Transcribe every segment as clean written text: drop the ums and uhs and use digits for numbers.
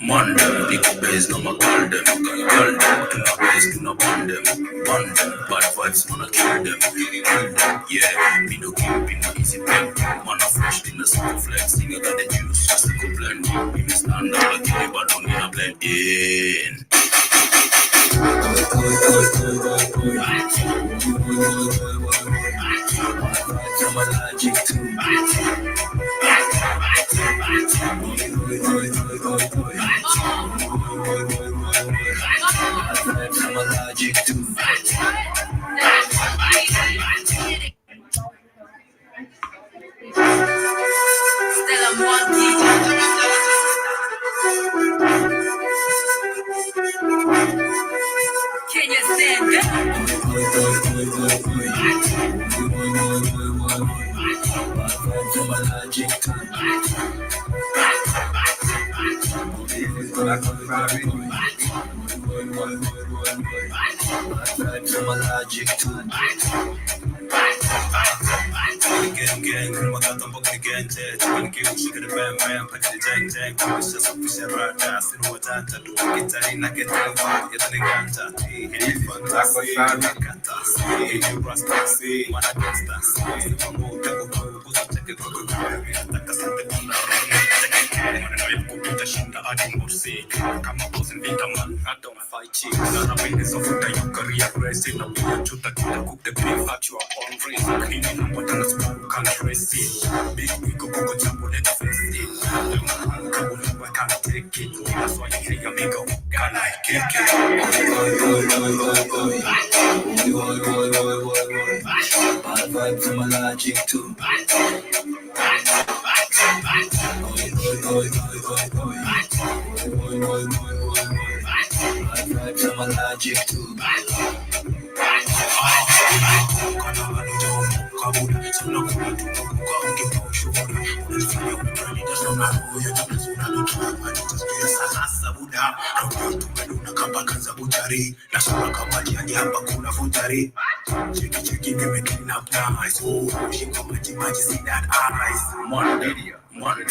Mandem, big bass, no my call them. Call them, to my bass, to no bond them. Bond them, bad vibes, wanna kill them. Kill them, yeah, me no keep in my easy pen. Man, a fresh in the super flexing, I got the juice, just a good blend. Me stand up, like you, but don't need a blend in. I'm allergic to I'm allergic to Stella Monty. Kenyans stand I'm allergic to I'm allergic to gang, come on, I'm book again. When you shake the bam, pack the jang, push us up, push it right down. See what I do, get in, I get the get the ganta. Hey, fantastic, hey, you rasta, see, when I get that, I'm more than go take it for the like a something I don't fight you. I mean, it's of the you career grace in the way to the cook the beef at your own risk. Cleaning what else can't trace it. Big we go jump on it face it. I can't take it. That's why you hear me go. Can I kick it? Bad vibes I'm allergic to. I'm allergic to Money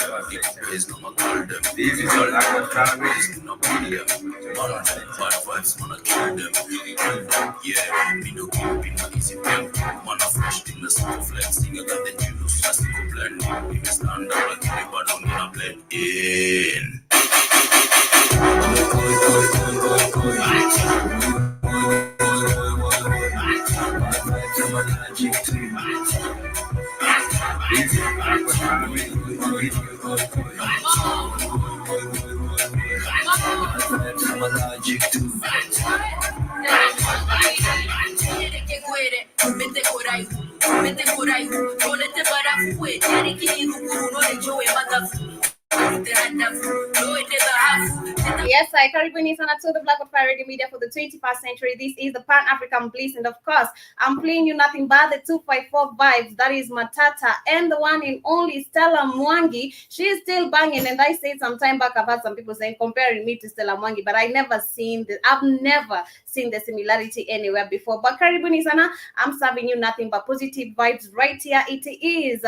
is no my call them. This is all I got carries, no bond them. Bad vibes, wanna kill them. Yeah, me no keep in my easy pen. Man, a fresh in the super flexing, I got the juice, just a good blend. Me stand up like you, but don't need a blend in. I'm allergic to I'm allergic to Yes, I karibuni sana to the Black of Fire Radio Media for the 21st century. This is the Pan-African Bliss, and of course, I'm playing you nothing but the 254 vibes. That is Matata and the one and only Stella Mwangi. She's still banging, and I said some time back, I've had some people saying comparing me to Stella Mwangi, but I've never seen the similarity anywhere before. But karibuni sana, I'm serving you nothing but positive vibes right here. It is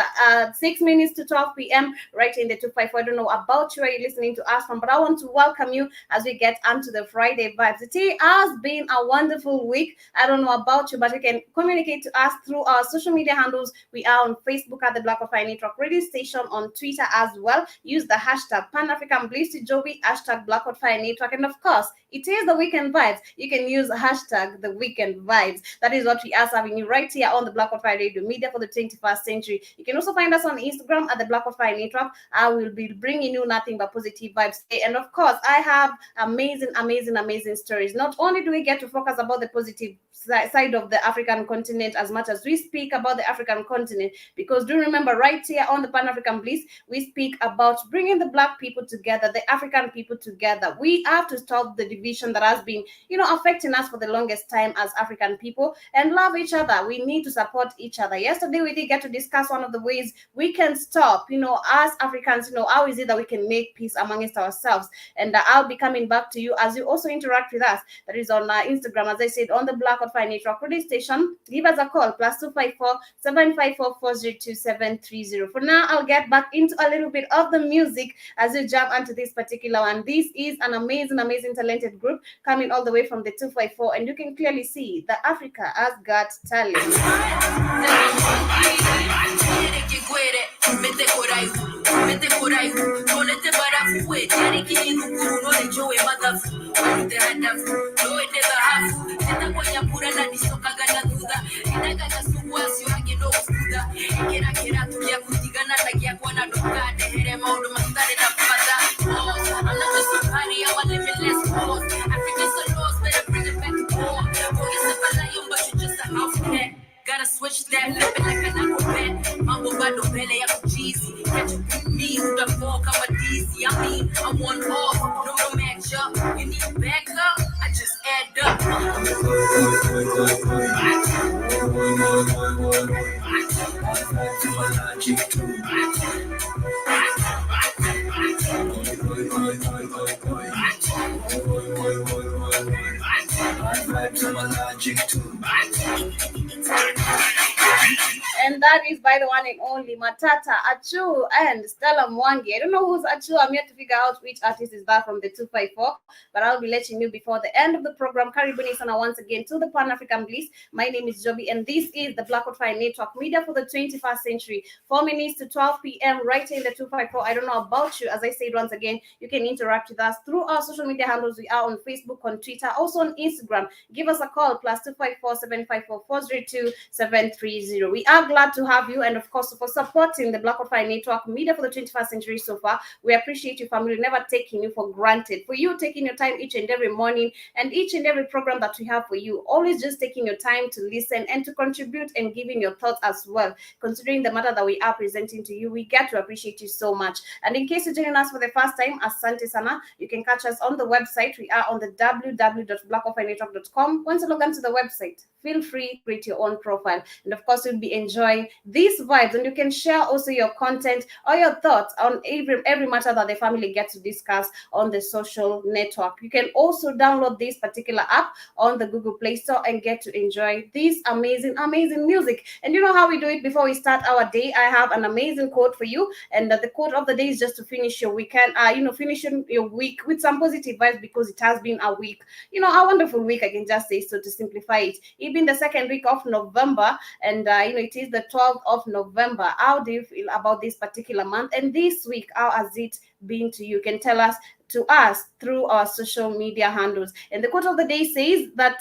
6 minutes to 12 p.m. right in the 254. I don't know about you, where you're listening to us from, but I want to welcome you as we get onto the Friday vibes. It has been a wonderful week. I don't know about you, but you can communicate to us through our social media handles. We are on Facebook at the Black of Fire Network Radio Station, on Twitter as well. Use the hashtag Pan-African Bliss Joey, hashtag Black of Fire Network, and of course, it is the weekend vibes. You can use hashtag the weekend vibes. That is what we are serving you right here on the Black of Fire Radio Media for the 21st century. You can also find us on Instagram at the Black of Fire Network. I will be bringing you nothing but positive vibes today. And of course, I have amazing stories. Not only do we get to focus about the positive side of the African continent as much as we speak about the African continent, because do remember, right here on the Pan-African Bliss, we speak about bringing the Black people together, the African people together. We have to stop the division that has been, affecting us for the longest time as African people, and love each other. We need to support each other. Yesterday, we did get to discuss one of the ways we can stop, as Africans, how is it that we can make peace amongst ourselves? And I'll be coming coming back to you as you also interact with us. That is on Instagram, as I said, on the Black Out Fire Network radio station. Give us a call, +254 754 402 730. For now, I'll get back into a little bit of the music as we jump onto this particular one. This is an amazing, amazing, talented group coming all the way from the 254, and you can clearly see that Africa has got talent. Gotta switch that, flip it like an acrobat. Mambo bado mbele ya kujizi. Can't you beat me? Utakuwa kama DC. I mean, I'm one off, no match up. You need backup? I just add up. And that is by the one and only Matata, Achu, and Stella Mwangi. I don't know who's Achu. I'm yet to figure out which artist is that from the 254, but I'll be letting you before the end of the program. Karibuni sana once again to the Pan-African Bliss. My name is Joby, and this is the Black Out Fire Network, media for the 21st century. 4 minutes to 12 p.m. right here in the 254. I don't know about you. As I said once again, you can interact with us through our social media handles. We are on Facebook, on Twitter, also on Instagram. Give us a call, +254 754 402 730. We are glad to have you, and of course for supporting the Black Out Fire Network, media for the 21st century so far. We appreciate you, family, never taking you for granted. For you taking your time each and every morning and each and every program that we have for you, always just taking your time to listen and to contribute and giving your thoughts as well. Considering the matter that we are presenting to you, we get to appreciate you so much. And in case you're joining us for the first time, asante sana, you can catch us on the website. We are on the www.blackoutfirenetwork.com. Once you log on to the website, feel free to create your own profile, and of course you'll be enjoying these vibes, and you can share also your content or your thoughts on every matter that the family gets to discuss on the social network. You can also download this particular app on the Google Play Store and get to enjoy this amazing music. And you know how we do it. Before we start our day, I have an amazing quote for you, and the quote of the day is just to finish your weekend, finishing your week with some positive vibes, because it has been a week, a wonderful week, I can just say so, to simplify it. It's been the second week of November, and it is the 12th of November. How do you feel about this particular month and this week? How has it been to you? You can tell us through our social media handles. And the quote of the day says that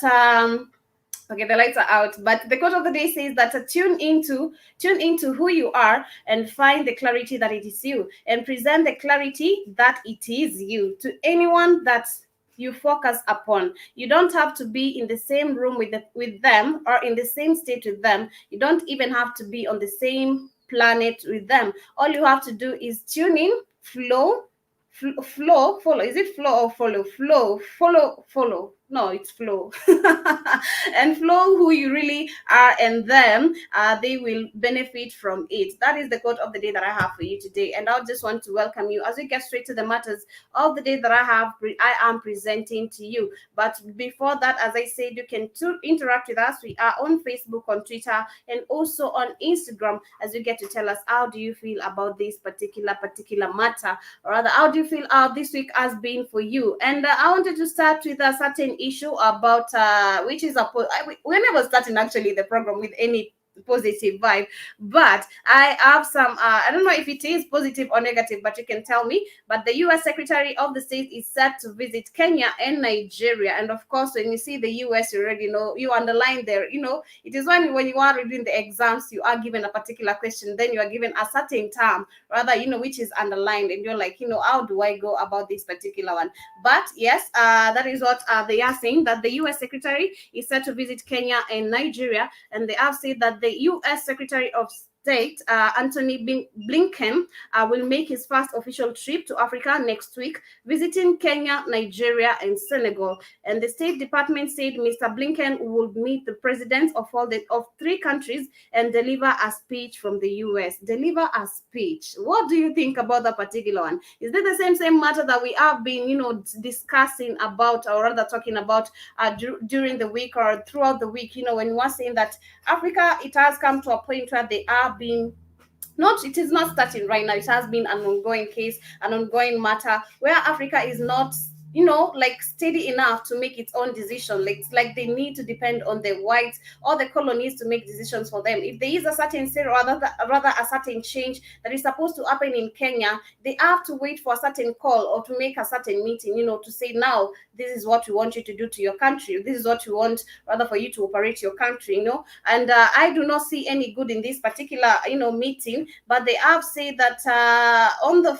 okay, the lights are out, but the quote of the day says that tune into who you are and find the clarity that it is you, and present the clarity that it is you to anyone that you focus upon. You don't have to be in the same room with them or in the same state with them. You don't even have to be on the same planet with them. All you have to do is tune in, follow. Is it flow or follow? Follow. No, it's flow. And flow who you really are, and then they will benefit from it. That is the quote of the day that I have for you today. And I just want to welcome you as we get straight to the matters of the day that I am presenting to you. But before that, as I said, you can interact with us. We are on Facebook, on Twitter, and also on Instagram, as you get to tell us how do you feel about this particular matter, or rather, how do you feel this week has been for you. And I wanted to start with a certain issue about which is we're never starting actually the program with any positive vibe, but I have some I don't know if it is positive or negative, but you can tell me. But the US Secretary of the State is set to visit Kenya and Nigeria, and of course when you see the US, you already know, you underline there, it is when you are reading the exams, you are given a particular question, then you are given a certain term rather, which is underlined, and you're like, how do I go about this particular one? But yes, that is what they are saying, that the US Secretary is set to visit Kenya and Nigeria, and they have said that the U.S. Secretary of date, Anthony Blinken will make his first official trip to Africa next week, visiting Kenya, Nigeria, and Senegal. And the State Department said Mr. Blinken will meet the presidents of of three countries and deliver a speech from the U.S. Deliver a speech. What do you think about that particular one? Is that the same matter that we have been, discussing about, or rather talking about during the week or throughout the week? When we were saying that Africa, it has come to a point where they are being not it is not starting right now. It has been an ongoing case, an ongoing matter where Africa is not like steady enough to make its own decision. Like, it's like they need to depend on the whites or the colonies to make decisions for them. If there is a certain state, or rather a certain change that is supposed to happen in Kenya, they have to wait for a certain call or to make a certain meeting, to say, now this is what we want you to do to your country, this is what we want rather for you to operate your country. And I do not see any good in this particular meeting. But they have said that on the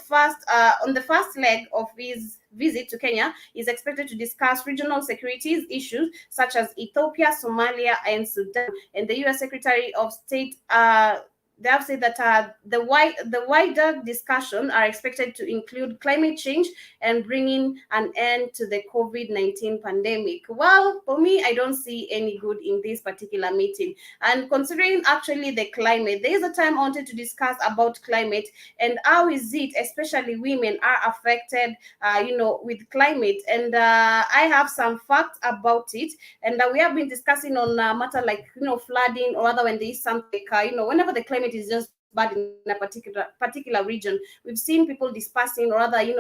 first leg of his visit to Kenya is expected to discuss regional security issues such as Ethiopia, Somalia, and Sudan. And the U.S. Secretary of State, they have said that the wider discussion are expected to include climate change and bringing an end to the COVID-19 pandemic. Well, for me, I don't see any good in this particular meeting. And considering actually the climate, there is a time I wanted to discuss about climate and how is it, especially women, are affected, with climate. And I have some facts about it. And we have been discussing on matter like, flooding, or rather when there is something, whenever the climate is just bad in a particular region, we've seen people dispersing, or rather, they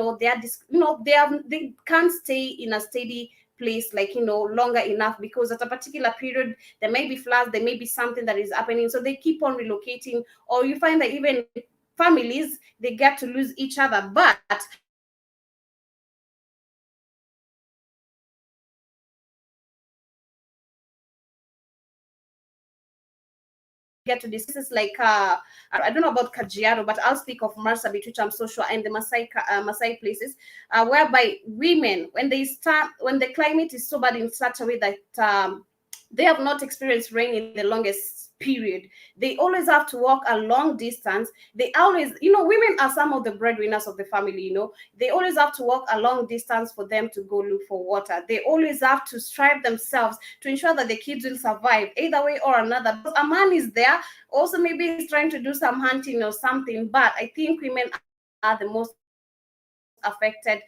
can't stay in a steady place, like, longer enough, because at a particular period there may be floods, there may be something that is happening, so they keep on relocating. Or you find that even families, they get to lose each other. But get to this is like I don't know about Kajiado, but I'll speak of Marsabit, which I'm so sure, and the Masai places, whereby women, when the climate is so bad in such a way that they have not experienced rain in the longest period, they always have to walk a long distance. They always, women are some of the breadwinners of the family. They always have to walk a long distance for them to go look for water. They always have to strive themselves to ensure that the kids will survive either way or another. But a man is there also, maybe he's trying to do some hunting or something. But I think women are the most affected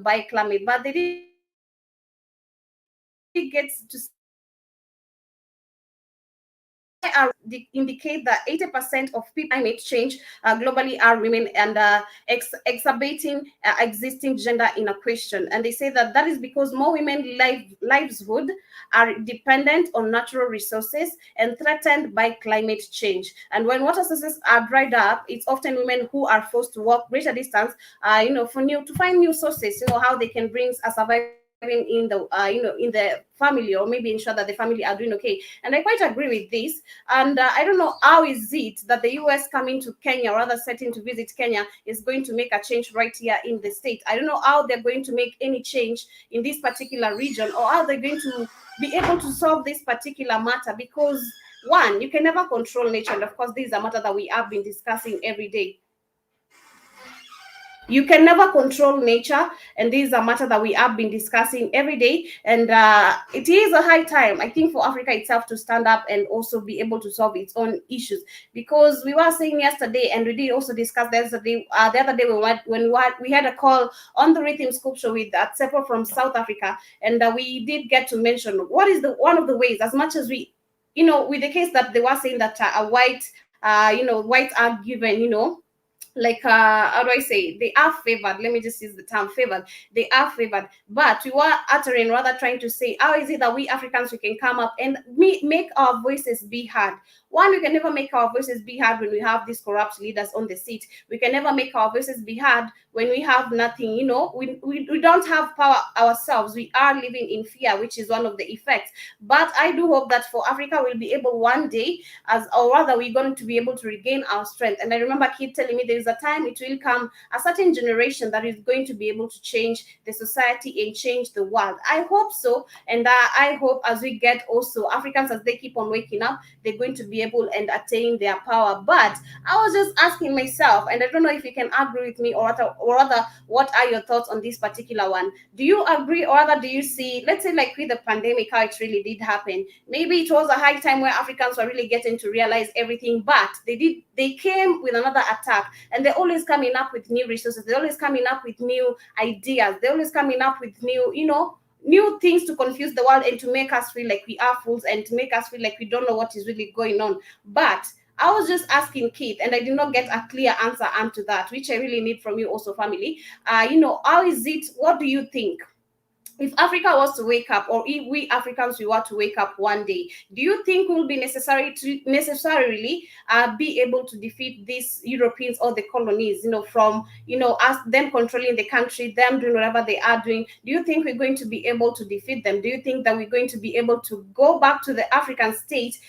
by climate. But they did get to indicate that 80% of people climate change globally are women, and exacerbating existing gender inequality. And they say that is because more women livelihood are dependent on natural resources and threatened by climate change. And when water sources are dried up, it's often women who are forced to walk greater distance, to find new sources, how they can bring a survival in the family, or maybe ensure that the family are doing okay. And I quite agree with this. And I don't know how is it that the US coming to Kenya, or rather setting to visit Kenya, is going to make a change right here in the state. I don't know how they're going to make any change in this particular region, or how they're going to be able to solve this particular matter, because one, you can never control nature. And of course, this is a matter that we have been discussing every day. You can never control nature, and this is a matter that we have been discussing every day. And it is a high time, I think, for Africa itself to stand up and also be able to solve its own issues. Because we were saying yesterday, and we did also discuss the other day when we had a call on the Rhythm Scoop show with Tsepo from South Africa, and we did get to mention what is one of the ways, as much as we, with the case that they were saying that whites are given, like how do I say, they are favored. Let me just use the term favored. They are favored. But we were uttering, rather trying to say, how is it that we Africans, we can come up and make our voices be heard? One, we can never make our voices be heard when we have these corrupt leaders on the seat. We can never make our voices be heard when we have nothing. We don't have power ourselves. We are living in fear, which is one of the effects. But I do hope that for Africa, we'll be able one day, or rather, we're going to be able to regain our strength. And I remember Kid telling me there's is a time, it will come a certain generation that is going to be able to change the society and change the world. I hope so, and I hope as we get also Africans, as they keep on waking up, they're going to be able and attain their power. But I was just asking myself, and I don't know if you can agree with me, or rather, what are your thoughts on this particular one? Do you agree, or rather, do you see, let's say, like with the pandemic, how it really did happen? Maybe it was a high time where Africans were really getting to realize everything, but they came with another attack, and they're always coming up with new resources. They're always coming up with new ideas. They're always coming up with new, new things to confuse the world and to make us feel like we are fools and to make us feel like we don't know what is really going on. But I was just asking Keith, and I did not get a clear answer onto that, which I really need from you also, family. How is it? What do you think? If Africa was to wake up, or if we Africans we were to wake up one day, do you think we will be necessarily be able to defeat these Europeans or the colonies, from us, them controlling the country, them doing whatever they are doing? Do you think we're going to be able to defeat them? Do you think that we're going to be able to go back to the African state,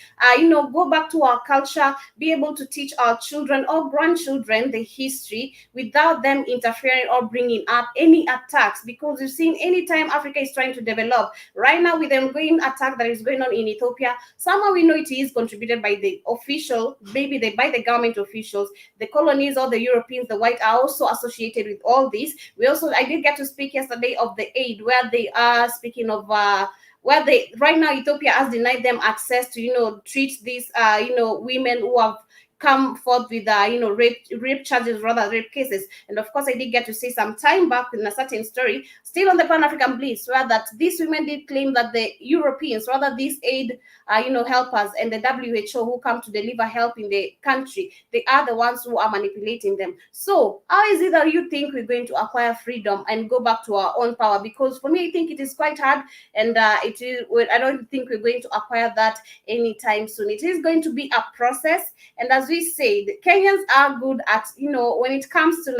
go back to our culture, be able to teach our children or grandchildren the history without them interfering or bringing up any attacks? Because you've seen anytime Africa is trying to develop right now with the ongoing attack that is going on in Ethiopia, somehow we know it is contributed by the official, maybe by the government officials. The colonies or the Europeans, the white, are also associated with all this. I did get to speak yesterday of the aid, where they are speaking of where they right now Ethiopia has denied them access to treat these women who have come forth with rape charges, rather rape cases. And of course, I did get to see some time back in a certain story, still on the Pan-African Bliss, where that these women did claim that the Europeans, rather these aid helpers and the WHO who come to deliver help in the country, they are the ones who are manipulating them. So how is it that you think we're going to acquire freedom and go back to our own power? Because for me, I think it is quite hard, and I don't think we're going to acquire that anytime soon. It is going to be a process. And as we say, the Kenyans are good at, when it comes to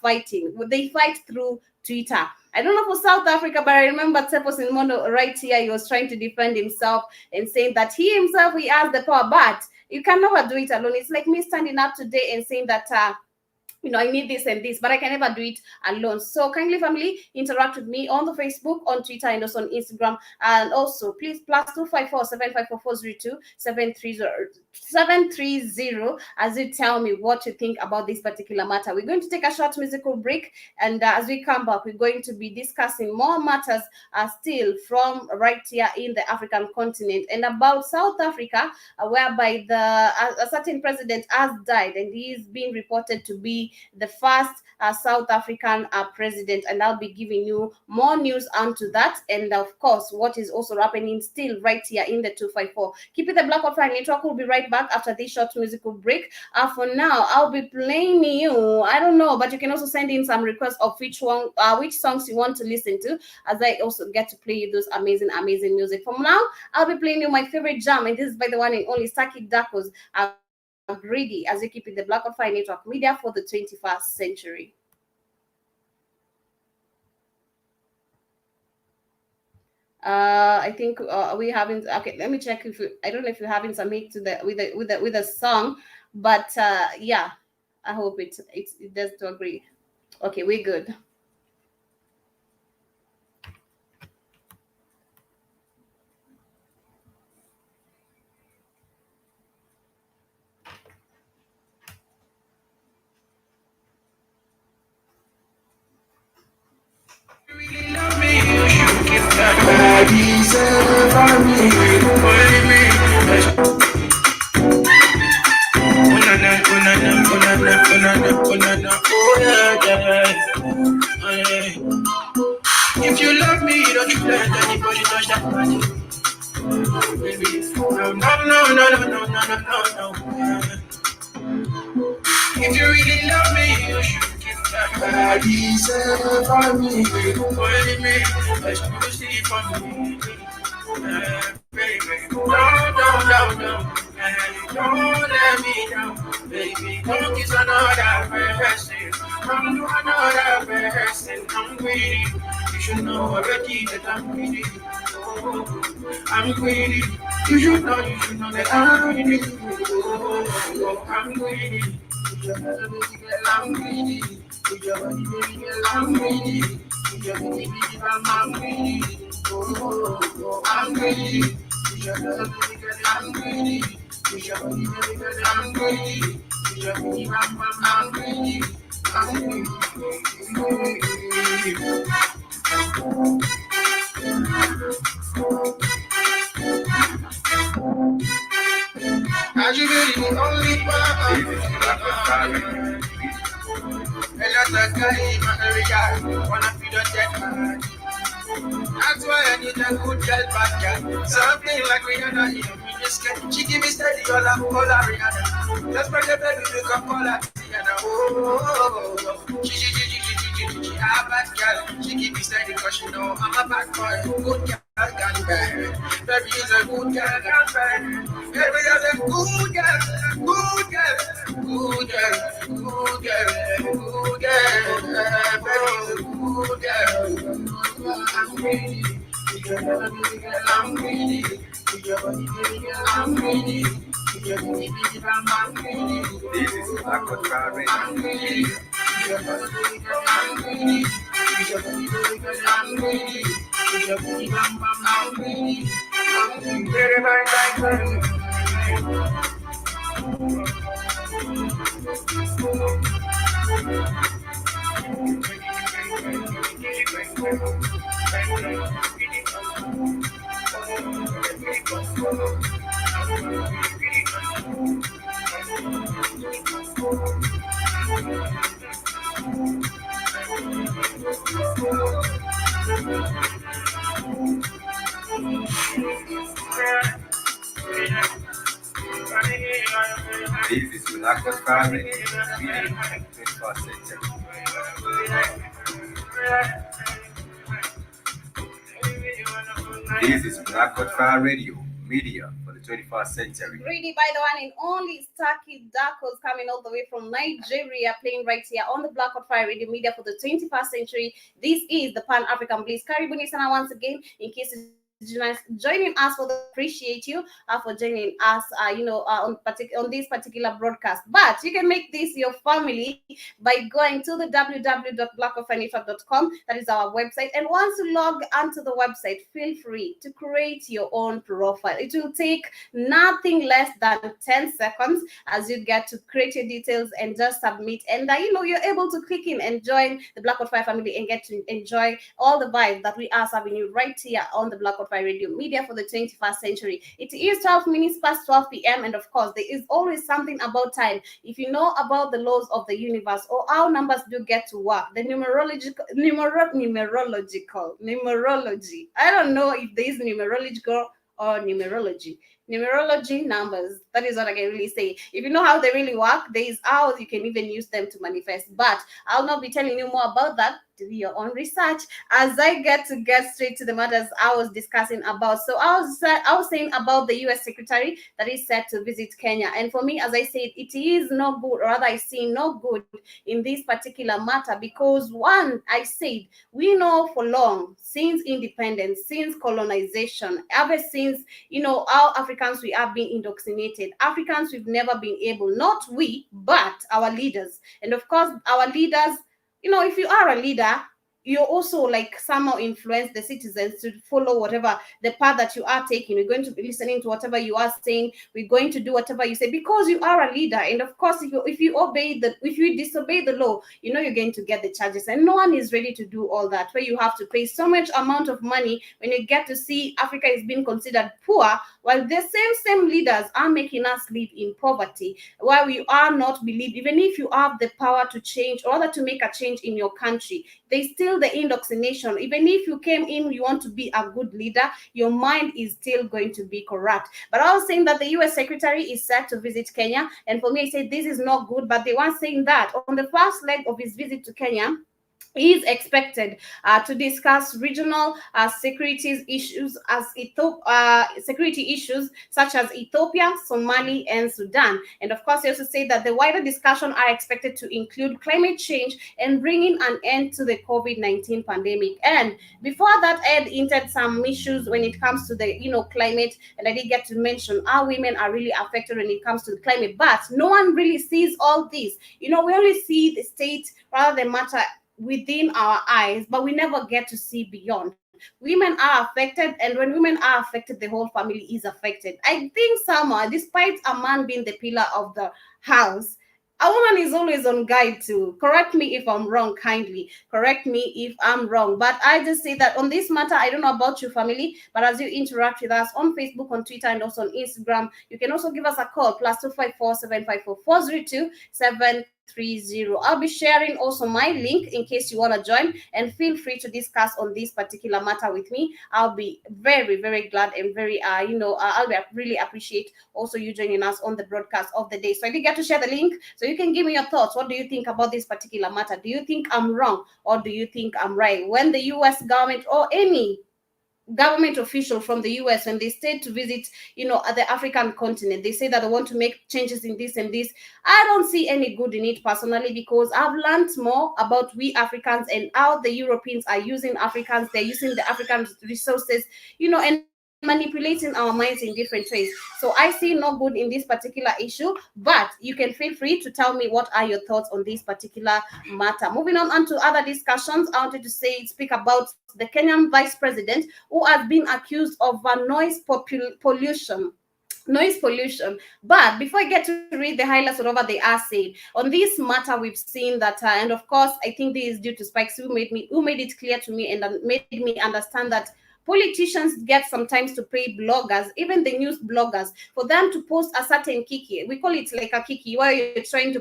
fighting, they fight through Twitter. I don't know for South Africa, but I remember Tsepo Simondo right here, he was trying to defend himself and saying that he has the power, but you can never do it alone. It's like me standing up today and saying that I need this and this, but I can never do it alone. So kindly, family, interact with me on the Facebook, on Twitter, and also on Instagram. And also, please, +254 754 730 as you tell me what you think about this particular matter. We're going to take a short musical break, and as we come back, we're going to be discussing more matters still from right here in the African continent, and about South Africa, whereby a certain president has died, and he is being reported to be the first South African president. And I'll be giving you more news onto that, and of course what is also happening still right here in the 254. Keep it the Black Wi-Fi Network. We'll be right back after this short musical break. For now, I'll be playing you, I don't know, but you can also send in some requests of which songs you want to listen to, as I also get to play you those amazing music. From now, I'll be playing you my favorite jam, and this is by the one and only Saki Dako's Greedy, as you keep it the Black Wi-Fi Network, media for the 21st century. I think we haven't. Okay, let me check I don't know if you haven't submitted to with the song, but yeah, I hope it does to agree. Okay, we're good. If you love me, don't you let anybody touch that body. Baby, no. If you really love me, you should give that body for me. For me, exclusive for me. Baby, no. Don't let me down, baby. Don't kiss another person. Come to another person. I'm greedy. You should know already that I'm greedy. Oh, I'm greedy. You should know that I'm greedy. Oh, I'm greedy. With your body, baby girl, I'm greedy. With your body, baby girl, I'm greedy. With your body, baby girl, I'm greedy. Oh, I'm greedy. With your body, baby girl, I'm greedy. With your body, baby girl, I'm greedy. With your body, I'm greedy. I'm greedy. As you be the only one. A lot of guys, every guy wanna feel the dead man. That's why I need a good girl, bad girl. Something like Rihanna in a miniskirt. She give me steady all her Rihanna. Just bring the baby, we can call her Rihanna. Oh, she a bad girl. She give me steady 'cause she know I'm a bad boy. Good girl. Baby is a good girl, baby is a good girl, good girl, good girl, good girl, good girl, baby is a good girl. I'm greedy, I'm greedy, I'm greedy, I'm greedy. This is not what I'm greedy. I'm greedy, I'm greedy. I'm greedy. This is Black Family. This is Black Fire Radio, media for the 21st century. Ready by the one and only Starkey Darkos coming all the way from Nigeria, playing right here on the Black Fire Radio media for the 21st century. This is the Pan African Bliss. Karibuni sana once again, in case joining us for the appreciate you for joining us on this particular broadcast. But you can make this your family by going to the www.blackoffanetwork.com. That is our website, and once you log onto the website, feel free to create your own profile. It will take nothing less than 10 seconds as you get to create your details and just submit, and you're able to click in and join the Black Fire family and get to enjoy all the vibes that we are serving you right here on the Black Fire Radio media for the 21st century. It is 12 minutes past 12 p.m. and of course there is always something about time. If you know about the laws of the universe or how numbers do get to work, the numerology. I don't know if there is numerological or numerology numbers. That is what I can really say. If you know how they really work, there is how you can even use them to manifest. But I'll not be telling you more about that. Do your own research as I get straight to the matters I was discussing about. So I was saying about the U.S. secretary that is set to visit Kenya, and for me, as I said, it is no good, or rather I see no good in this particular matter, because one, I said, we know for long, since independence, since colonization, ever since how Africans we are being indoctrinated. Africans, we've never been able, not we, but our leaders, and of course our leaders. If you are a leader, you also somehow influence the citizens to follow whatever the path that you are taking. We're going to be listening to whatever you are saying. We're going to do whatever you say because you are a leader. And of course, if you disobey the law, you're going to get the charges. And no one is ready to do all that, where you have to pay so much amount of money when you get to see Africa is being considered poor, while the same leaders are making us live in poverty, while we are not believed. Even if you have the power to change or rather to make a change in your country, they still the indoctrination. Even if you came in, you want to be a good leader, your mind is still going to be corrupt. But I was saying that the U.S. secretary is set to visit Kenya, and for me, I said this is not good. But they were saying that on the first leg of his visit to Kenya, is expected to discuss regional security issues security issues such as Ethiopia, Somali, and Sudan. And of course, they also say that the wider discussion are expected to include climate change and bringing an end to the COVID-19 pandemic. And before that, I had hinted some issues when it comes to the climate, and I did get to mention how women are really affected when it comes to the climate. But no one really sees all this. We only see the state, rather the matter within our eyes, but we never get to see beyond. Women are affected, and when women are affected, the whole family is affected. I think somehow, despite a man being the pillar of the house, a woman is always on guide too. Correct me if I'm wrong, kindly. Correct me if I'm wrong. But I just say that on this matter, I don't know about your family, but as you interact with us on Facebook, on Twitter, and also on Instagram, you can also give us a call, +254 754 402 730. I'll be sharing also my link in case you want to join, and feel free to discuss on this particular matter with me. I'll be very, very glad and very, I'll be really appreciate also you joining us on the broadcast of the day. So I did get to share the link, so you can give me your thoughts. What do you think about this particular matter? Do you think I'm wrong, or do you think I'm right? When the U.S. government or any government official from the US, when they stayed to visit, the African continent, they say that they want to make changes in this and this. I don't see any good in it personally, because I've learned more about we Africans and how the Europeans are using Africans. They're using the African resources, and manipulating our minds in different ways. So I see no good in this particular issue, but you can feel free to tell me what are your thoughts on this particular matter. Moving on to other discussions, I wanted to speak about the Kenyan vice president who has been accused of pollution noise pollution. But before I get to read the highlights, whatever they are saying on this matter, we've seen that, and of course, I think this is due to Spikes, who made it clear to me and made me understand that politicians get sometimes to pay bloggers, even the news bloggers, for them to post a certain kiki. We call it like a kiki, where you're trying to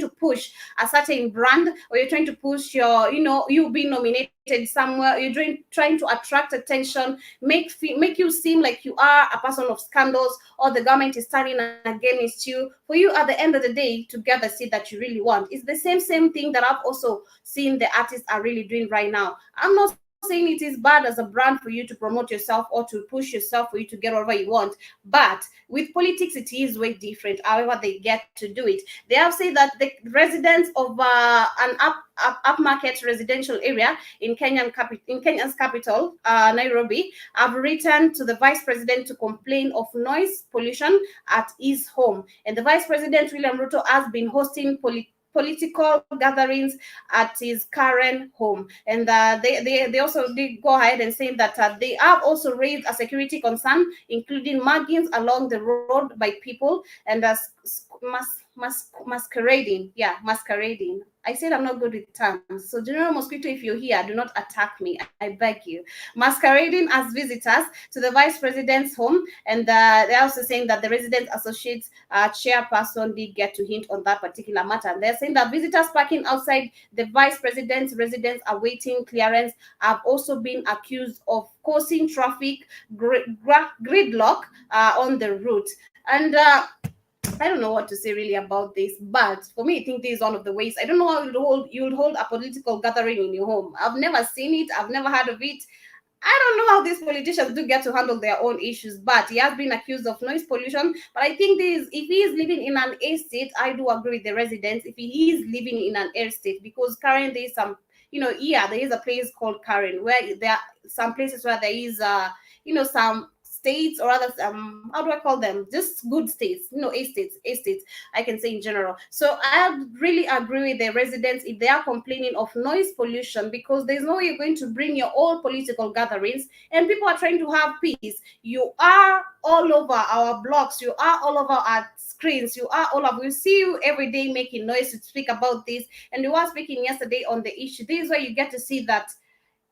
push a certain brand, or you're trying to push your, you being nominated somewhere. You're trying to attract attention, make you seem like you are a person of scandals, or the government is turning against you, for you at the end of the day to get the seat that you really want. It's the same thing that I've also seen the artists are really doing right now. I'm not saying it is bad as a brand for you to promote yourself or to push yourself for you to get whatever you want, but with politics it is way different. However they get to do it, they have said that the residents of an upmarket residential area in Kenya's capital, Nairobi, have written to the vice president to complain of noise pollution at his home. And the vice president, William Ruto, has been hosting political gatherings at his current home. And they also did go ahead and say that they have also raised a security concern, including markings along the road by people, and masquerading. I said I'm not good with terms. So General Mosquito, if you're here, do not attack me, I beg you. Masquerading as visitors to the vice president's home. And they're also saying that the resident associates chairperson did get to hint on that particular matter. And they're saying that visitors parking outside the vice president's residence awaiting clearance have also been accused of causing traffic gridlock on the route. And I don't know what to say really about this, but for me, I think this is one of the ways. I don't know how you'd hold a political gathering in your home. I've never seen it. I've never heard of it. I don't know how these politicians do get to handle their own issues, but he has been accused of noise pollution. But I think this, if he is living in an estate, I do agree with the residents. If he is living in an estate, because currently there is some, there is a place called Karen, where there are some places where there is, some states, or other how do I call them, just good states, estates I can say in general. So I really agree with the residents if they are complaining of noise pollution, because there's no way you're going to bring your own political gatherings and people are trying to have peace. You are all over our blogs, you are all over our screens, you are all over, we see you every day making noise to speak about this. And we were speaking yesterday on the issue. This is where you get to see that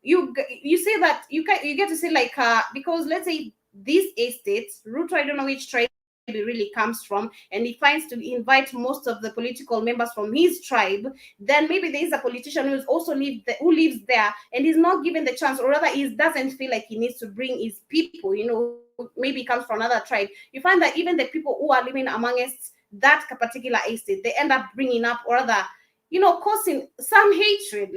you say that you get to see, like, because let's say these estates, Ruto, I don't know which tribe it really comes from, and he finds to invite most of the political members from his tribe, then maybe there is a politician who lives there and is not given the chance, or rather he doesn't feel like he needs to bring his people, maybe comes from another tribe. You find that even the people who are living amongst that particular estate, they end up bringing up, or rather causing some hatred.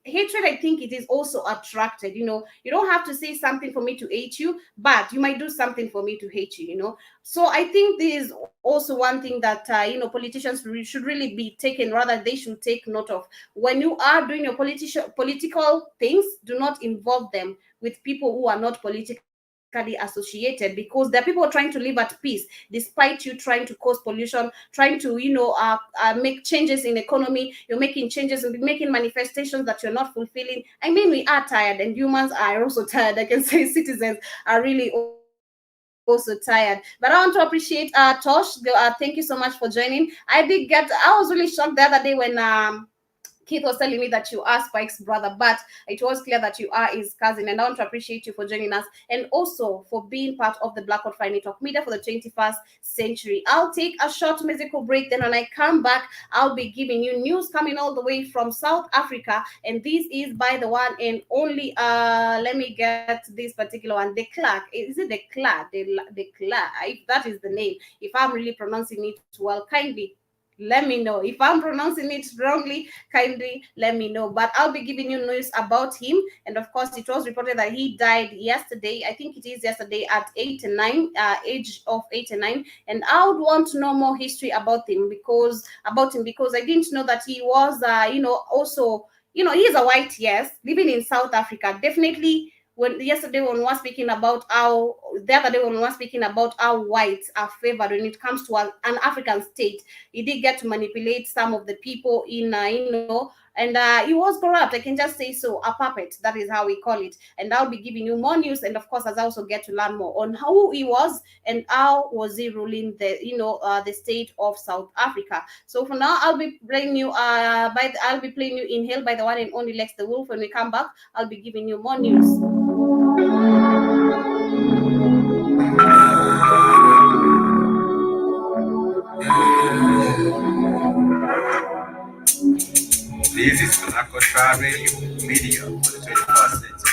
Hatred, I think it is also attracted. You don't have to say something for me to hate you, but you might do something for me to hate you. So I think this is also one thing that politicians should really be taken, rather they should take note of. When you are doing your political things, do not involve them with people who are not politically associated, because there are people trying to live at peace despite you trying to cause pollution, trying to make changes in economy. You're making changes and making manifestations that you're not fulfilling. I mean, we are tired, and humans are also tired. I can say citizens are really also tired. But I want to appreciate Tosh. Thank you so much for joining. I was really shocked the other day when Keith was telling me that you are Spike's brother, but it was clear that you are his cousin. And I want to appreciate you for joining us, and also for being part of the Black Hot Friday Talk Media for the 21st century. I'll take a short musical break. Then when I come back, I'll be giving you news coming all the way from South Africa. And this is by the one and only, let me get this particular one, the Clark. Is it the Clark? The Clark, if that is the name. If I'm really pronouncing it well, kindly let me know. If I'm pronouncing it wrongly, kindly let me know. But I'll be giving you news about him. And of course, it was reported that he died yesterday. I think it is yesterday at 89, age of 89. And I would want to know more history about him because I didn't know that he was, also, he's a white, yes, living in South Africa. Definitely, when we were speaking about how the other day when we were speaking about how whites are favored when it comes to an African state, he did get to manipulate some of the people in, and he was corrupt. I can just say so, a puppet. That is how we call it. And I'll be giving you more news, and of course, as I also get to learn more on how he was and how was he ruling the state of South Africa. So for now, I'll be playing you Inhale by the one and only Lex the Wolf. When we come back, I'll be giving you more news. This is Black Ocean Radio Media for the 21st century.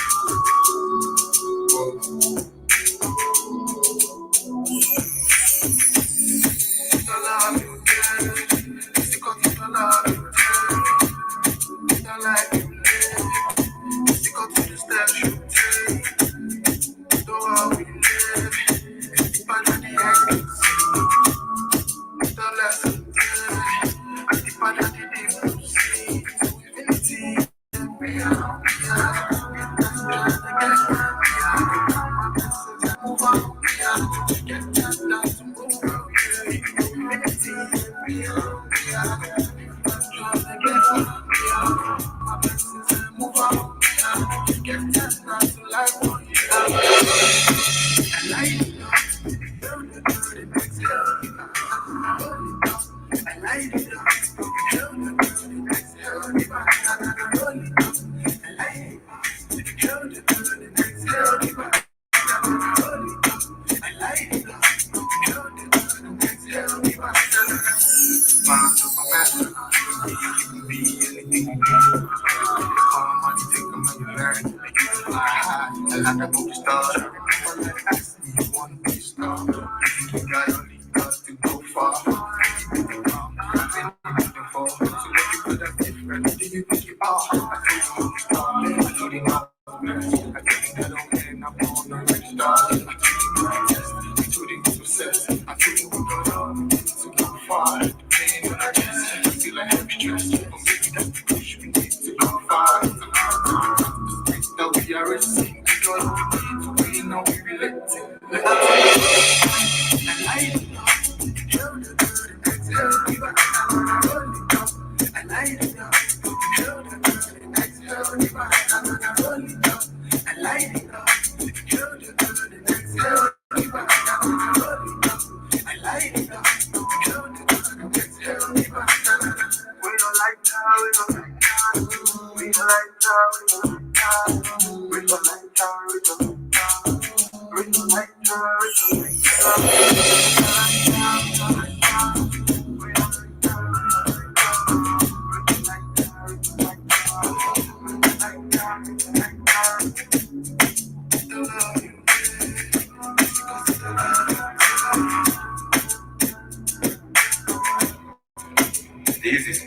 This is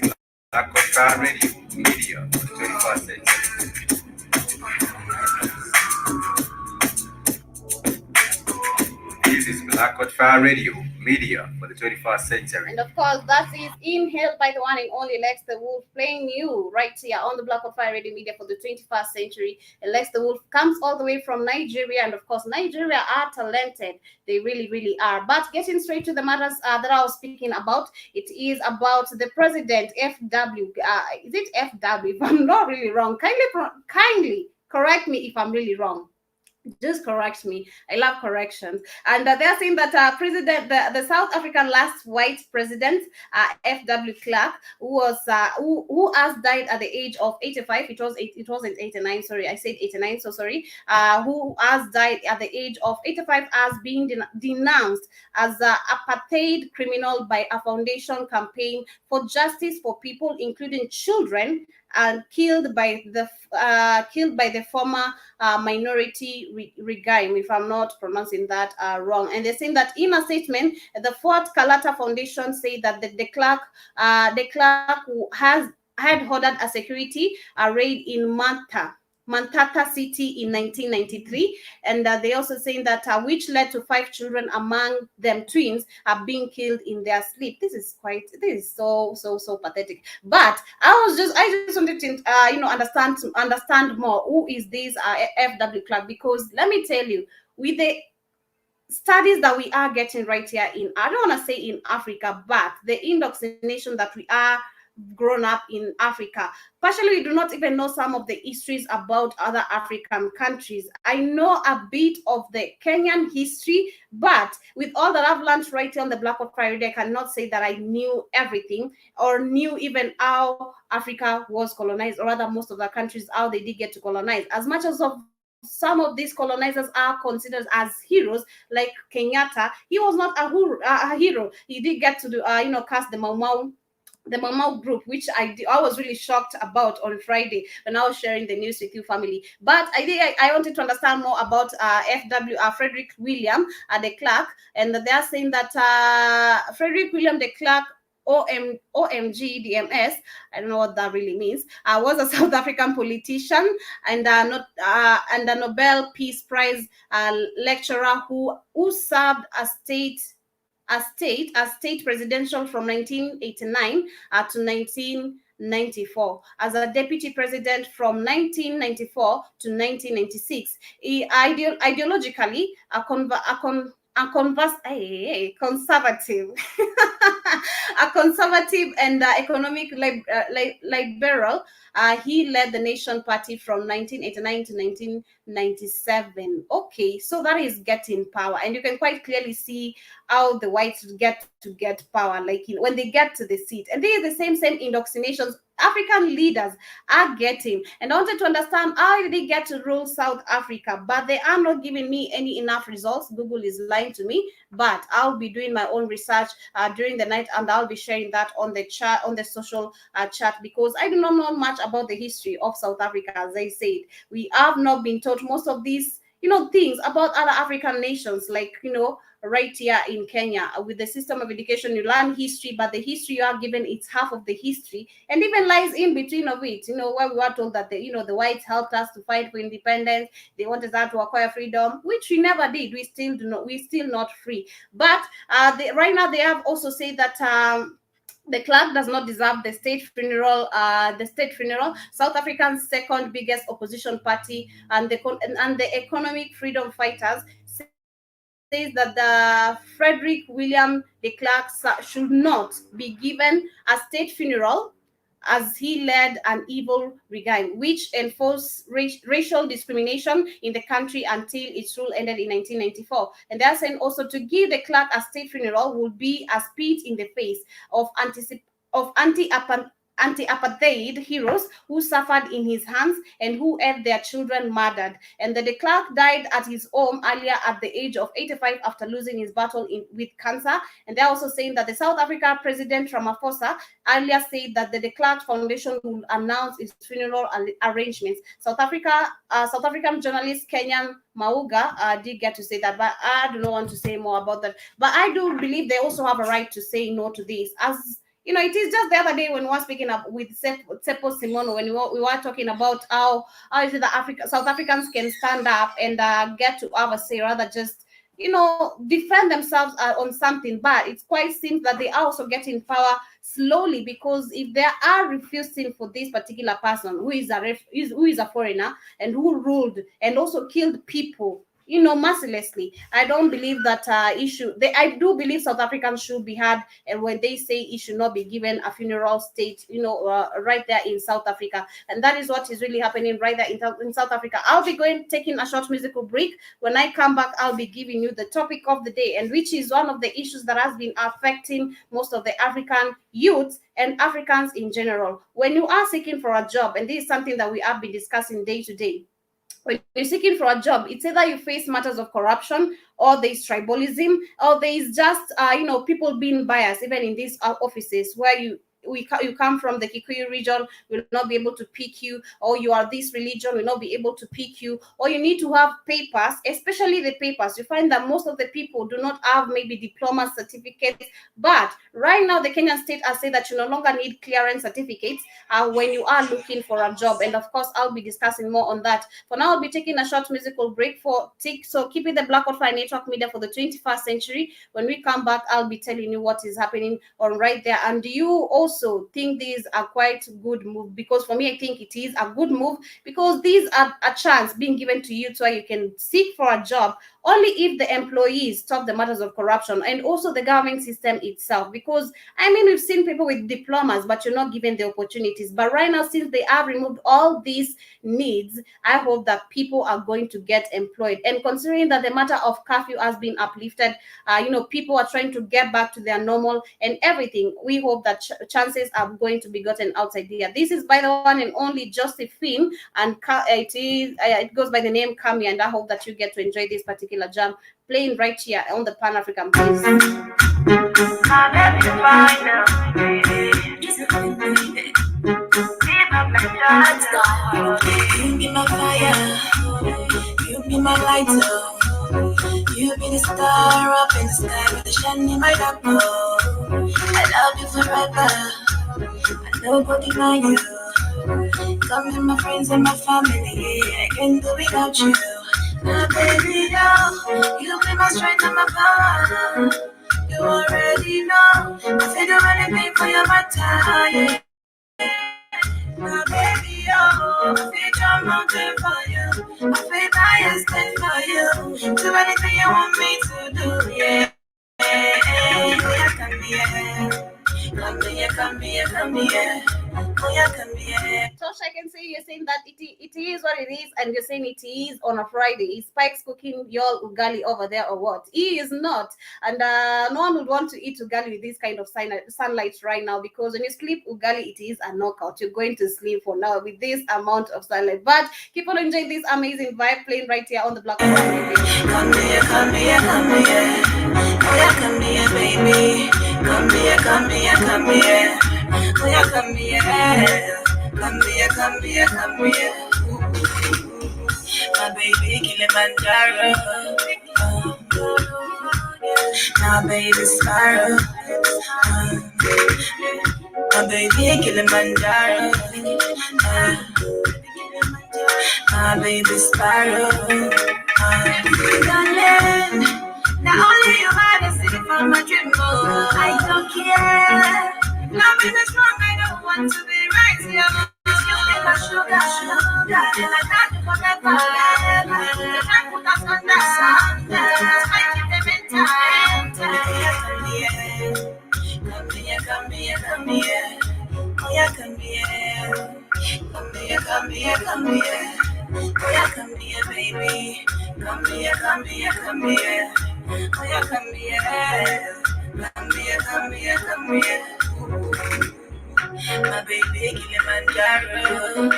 Black Radio Media for the 21st century. This is Black Fire Radio Media for the 21st century. And of course, that is inhaled by the one and only Lex the Wolf, playing you right here on the Black Fire Radio Media for the 21st century. And Lex the Wolf comes all the way from Nigeria. And of course, Nigeria are talented. They really, really are. But getting straight to the matters that I was speaking about, it is about the president, FW. Is it FW? If I'm not really wrong, kindly correct me if I'm really wrong. Just correct me. I love corrections. And they're saying that the South African last white president, F.W. Clark, who has died at the age of 85. It wasn't 89. Sorry, I said 89. So sorry. Who has died at the age of 85 as being denounced as an apartheid criminal by a foundation campaign for justice for people, including children, and killed by the former minority regime, if I'm not pronouncing that wrong. And they're saying that in a statement, the Fort Kalata Foundation said that the clerk had ordered a security raid in Mantata City in 1993, and they also saying that which led to 5 children, among them twins, are being killed in their sleep. This is so pathetic. But I just wanted to understand more. Who is this FW Club? Because let me tell you, with the studies that we are getting right here I don't want to say in Africa, but the indoctrination that we are grown up in Africa. Partially, we do not even know some of the histories about other African countries. I know a bit of the Kenyan history, but with all that I've learned right here on the Black Hawk Friday, I cannot say that I knew everything or knew even how Africa was colonized, or rather most of the countries, how they did get to colonize. As much as some of these colonizers are considered as heroes, like Kenyatta, he was not a hero. He did get to do, cast the Mau group, which I was really shocked about on Friday when I was sharing the news with you, family. But I wanted to understand more about FW Frederick William de Klerk, and they are saying that Frederick William de Klerk, OMG DMS, I don't know what that really means, was a South African politician and a Nobel Peace Prize lecturer who served as state presidential from 1989 to 1994, as a deputy president from 1994 to 1996. Ideologically conservative, a conservative and economic liberal. He led the Nation Party from 1989 to 1997. Okay, so that is getting power, and you can quite clearly see how the whites get power, like when they get to the seat. And they are the same indoctrinations African leaders are getting. And I wanted to understand how they get to rule South Africa, but they are not giving me any enough results. Google is lying to me, but I'll be doing my own research during the night, and I'll be sharing that on the chat, on the social chat, because I do not know much about the history of South Africa. As I said, we have not been taught most of these things about other African nations, like right here in Kenya. With the system of education, you learn history, but the history you are given, it's half of the history, and even lies in between of it. Where we were told that the whites helped us to fight for independence, they wanted us to acquire freedom, which we never did. We're still not free. But right now they have also said that the clerk does not deserve the state funeral. South Africa's second biggest opposition party and the economic freedom fighters says that the Frederick William de Klerk should not be given a state funeral, as he led an evil regime which enforced racial discrimination in the country until its rule ended in 1994. And they're saying also to give the clerk a state funeral would be a spit in the face of anti-apartheid heroes who suffered in his hands and who had their children murdered. And the de Klerk died at his home earlier at the age of 85 after losing his battle with cancer. And they're also saying that the South Africa President Ramaphosa earlier said that the de Klerk Foundation will announce its funeral arrangements. South African journalist Kenyan Mauga did get to say that, but I do not want to say more about that. But I do believe they also have a right to say no to this, as it is just the other day when we were speaking up with Sepo Simono, when we were talking about how is it that South Africans can stand up and get to have a say, rather just defend themselves on something. But it's quite seems that they are also getting power slowly, because if they are refusing for this particular person who is who is a foreigner and who ruled and also killed people mercilessly, I don't believe that I do believe South Africans should be heard, and when they say it should not be given a funeral state, right there in South Africa. And that is what is really happening right there in South Africa. I'll be taking a short musical break. When I come back, I'll be giving you the topic of the day, and which is one of the issues that has been affecting most of the African youths and Africans in general. When you are seeking for a job, and this is something that we have been discussing day to day, when you're seeking for a job, it's either you face matters of corruption, or there is tribalism, or there is just people being biased, even in these offices where you come from the Kikuyu region, will not be able to pick you, or you are this religion, will not be able to pick you, or you need to have papers, especially the papers. You find that most of the people do not have maybe diploma certificates, but right now the Kenyan state has said that you no longer need clearance certificates when you are looking for a job. And of course, I'll be discussing more on that. For now, I'll be taking a short musical break so keep it the Black Fire Network Media for the 21st century. When we come back, I'll be telling you what is happening on right there. And do you also think these are quite good move? Because for me, I think it is a good move, because these are a chance being given to you so you can seek for a job only if the employees stop the matters of corruption, and also the government system itself. Because we've seen people with diplomas, but you're not given the opportunities. But right now, since they have removed all these needs, I hope that people are going to get employed. And considering that the matter of curfew has been uplifted, people are trying to get back to their normal and everything. We hope that chances are going to be gotten outside here. This is by the one and only Josephine, and it goes by the name Kami, and I hope that you get to enjoy this particular jam playing right here on the Pan African Bliss. You be my fire, you be my lighter, you be the star up in the sky with the shine in my lap. I love you forever, I no go deny you. Come with my friends and my family, I can't do without you. My baby, you be my strength and my power. You already know, I say do anything for your matter, yeah. My baby, I feel your mountain for you. I feel I stand for you. Do anything you want me to do, yeah. Come here, come here, come here, come here. Tosh, I can say you're saying that it is what it is, and you're saying it is on a Friday. Is Spike's cooking your ugali over there or what? He is not, and no one would want to eat ugali with this kind of sunlight right now, because when you sleep ugali, it is a knockout. You're going to sleep for now with this amount of sunlight. But keep on enjoying this amazing vibe playing right here on the Black Fire. Come here, come here, come here. Oh yeah, come here, baby. Come here, come here, come here. Oh yeah, come here. Come here, come here, come here. My baby Kilimanjaro. My baby Sparrow. My baby Kilimanjaro. My baby Sparrow. Darling, not only you had to see from my dream, I don't care. Love is strong, I don't want to be right here. You be my sugar, sugar, and I got you forever. You can't put us on the sun. I keep them in time. Come here, come here, come here. Oh yeah, come here. Come here, come here, come here. Oh yeah, come here, baby. Come here, come here, come here. Oh yeah, come here. Come here, come here, come here. My baby Kilimanjaro.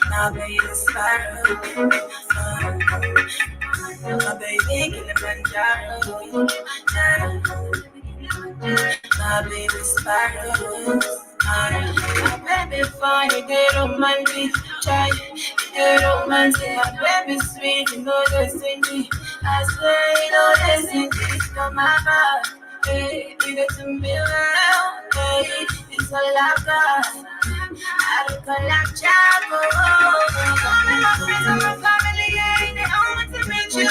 My baby Sparrow. My baby Kilimanjaro. My baby Sparrow. My baby fine, you get romantic, try, you get romantic. My baby sweet, you know the stingy. I swear you know the stingy. Come on, hey, Give it to me well, hey, it's all I got. I look like Chaco. All of my friends and my family, yeah, they all want to meet you. I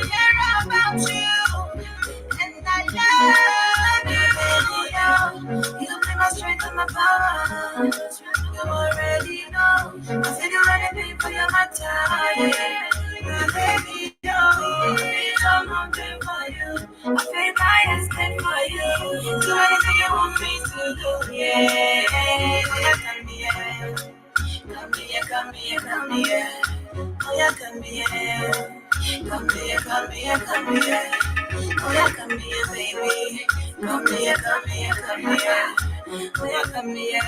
care about you, and I love you, baby. You bring my strength and my power. You already know. I said you anything for your matter, yeah. Baby, I'm hunting for you. I pay my estate for you. Do anything you want me to do, yeah. Oh, yeah, come here. Come here, come here, come here. Oh, yeah, come here. Come here, come here, come here. Oh, yeah, come here, baby. Come here, come here, come here. Oh, yeah, come here.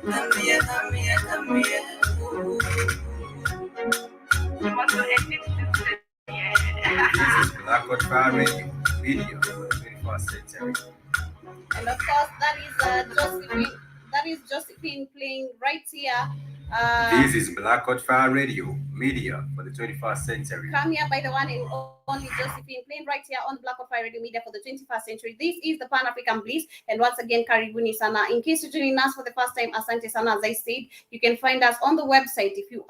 Come here, come here, come here. You want to edit this? This is Black Fire Radio, video for the 21st century. And of course, that is Josephine. That is Josephine playing right here. This is Black Fire Radio, media for the 21st century. Come here by the one and only Josephine playing right here on Black Fire Radio Media for the 21st century. This is the Pan African Bliss, and once again, karibuni sana. In case you're joining us for the first time, asante sana. As I said, you can find us on the website if you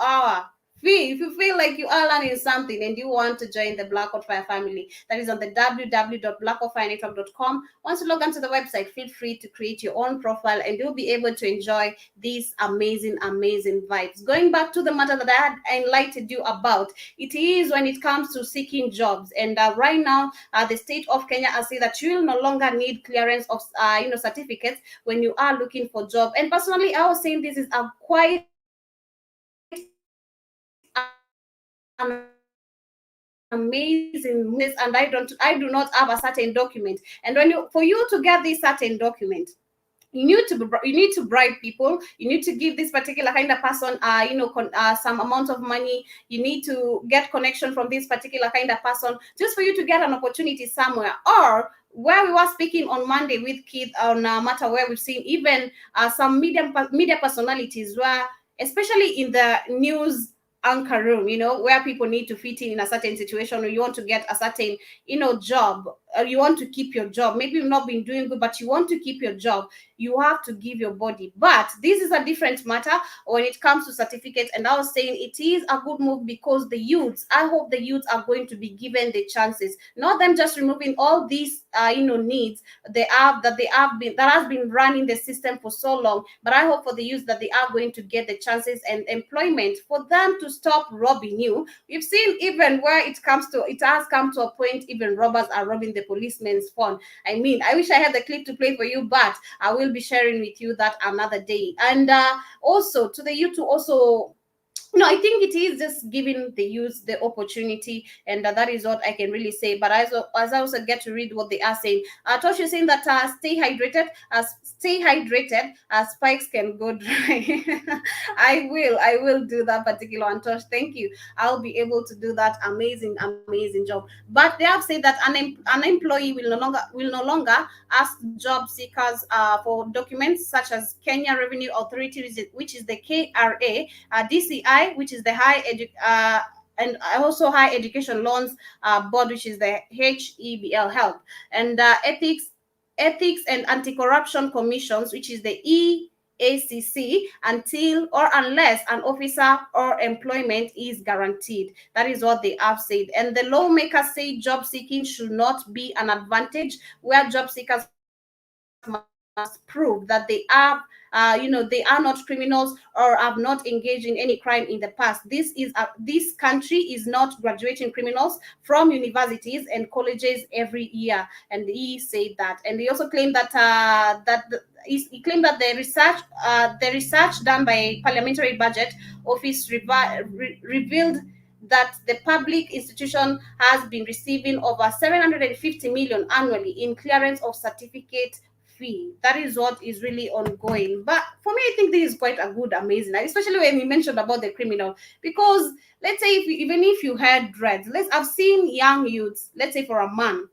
feel like you are learning something and you want to join the Black Fire family. That is on the www.blackoutfirenetwork.com. Once you log onto the website, feel free to create your own profile and you'll be able to enjoy these amazing vibes. Going back to the matter that I had enlightened you about, it is when it comes to seeking jobs. And right now, the state of Kenya has said that you will no longer need clearance of certificates when you are looking for job. And personally, I was saying this is a quite amazing, and I do not have a certain document. And for you to get this certain document, you need to bribe people. You need to give this particular kind of person some amount of money. You need to get connection from this particular kind of person just for you to get an opportunity somewhere. Or where we were speaking on Monday with Keith on a matter where we've seen even some media personalities where, especially in the news anchor room, where people need to fit in a certain situation, or you want to get a certain, job, or you want to keep your job. Maybe you've not been doing good, but you want to keep your job. You have to give your body. But this is a different matter when it comes to certificates. And I was saying it is a good move because I hope the youths are going to be given the chances, not them just removing all these, needs that has been running the system for so long. But I hope for the youth that they are going to get the chances and employment for them to stop robbing you. We've seen even where it has come to a point, even robbers are robbing the policeman's phone. I mean, I wish I had the clip to play for you, but I will be sharing with you that another day. And also to the youth to also, I think it is just giving the youth the opportunity, and that is what I can really say. But as I also get to read what they are saying, Tosh is saying that stay hydrated, spikes can go dry. I will do that particular one, Tosh. Thank you. I'll be able to do that amazing job. But they have said that an employee will no longer ask job seekers for documents such as Kenya Revenue Authority, which is the KRA, DCI, which is the and also High Education Loans Board, which is the HEBL Help, and Ethics and Anti-Corruption Commissions, which is the EACC, until or unless an officer or employment is guaranteed. That is what they have said. And the lawmakers say job seeking should not be an advantage where job seekers must prove that they are not criminals or have not engaged in any crime in the past. This country is not graduating criminals from universities and colleges every year. And he said that. And he also claimed that he claimed that the research done by Parliamentary Budget Office revealed that the public institution has been receiving over 750 million annually in clearance of certificate fee. That is what is really ongoing. But for me, I think this is quite a good, amazing, especially when we mentioned about the criminal. Because let's say even if you had dreads, I've seen young youths, let's say for a man,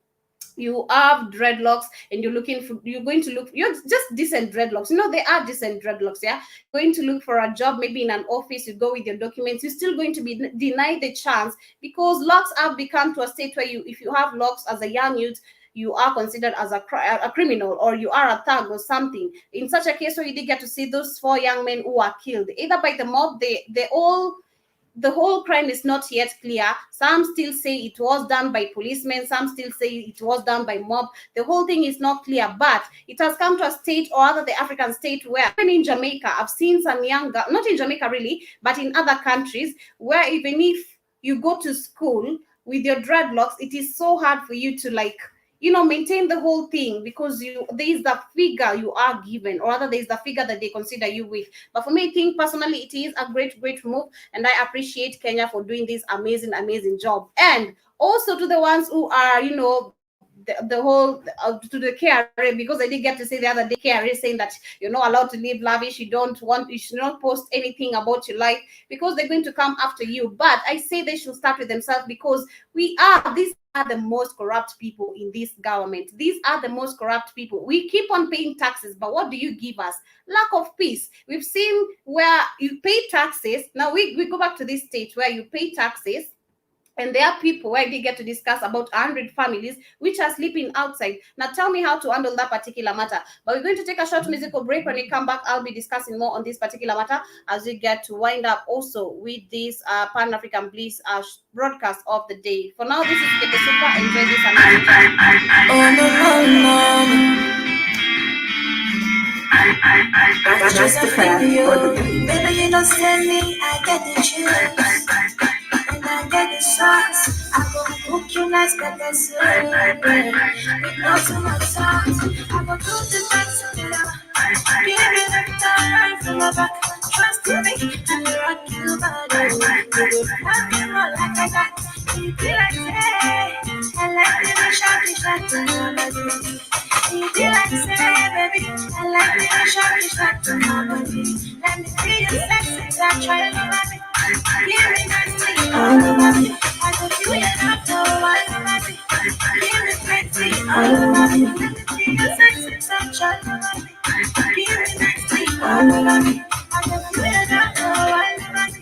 you have dreadlocks and you're just decent dreadlocks. They are decent dreadlocks, yeah? Going to look for a job, maybe in an office, you go with your documents, you're still going to be denied the chance because locks have become to a state where if you have locks as a young youth, you are considered as a criminal, or you are a thug or something. In such a case where you did get to see those 4 young men who are killed either by the mob, they all, the whole crime is not yet clear. Some still say it was done by policemen, some still say it was done by mob. The whole thing is not clear, but it has come to a state, or other the African state, where even in Jamaica, I've seen some young girls, not in Jamaica really, but in other countries, where even if you go to school with your dreadlocks, it is so hard for you to, like, maintain the whole thing, because there is the figure you are given, or rather there is the figure that they consider you with. But for me, I think personally it is a great move, and I appreciate Kenya for doing this amazing job. And also to the ones who are, the whole to the KRA, because I did get to say the other day, KRA saying that you're not allowed to live lavish, you should not post anything about your life, because they're going to come after you. But I say they should start with themselves, because these are the most corrupt people in this government. These are the most corrupt people. We keep on paying taxes, but what do you give us? Lack of peace. We've seen where you pay taxes. Now we go back to this state where you pay taxes, and there are people where they get to discuss about 100 families which are sleeping outside. Now tell me how to handle that particular matter. But we're going to take a short musical break. When we come back, I'll be discussing more on this particular matter as we get to wind up also with this Pan-African Bliss broadcast of the day. For now, this is Kebe Super. Enjoy this amazing time. Oh no. That's just the fact for the day. Baby, you don't send me, I get the chills. And I get the sauce. I go cook you nice pepper soup. With not too much sauce. I go do the dance together. Give you the time from the back. Trust me, and rock you body. You go rock and roll like I got. You be like, hey, I like the shot to my body. You be like, say, baby, I like the shot to my body. Let me see you sexy, I try to love me. Give me nasty, all over me. I go feel it up, no one over me. Give me plenty, all over me. Let me see you sexy, I try to love me. Give me nasty, all over me. I go feel it up, no one over me.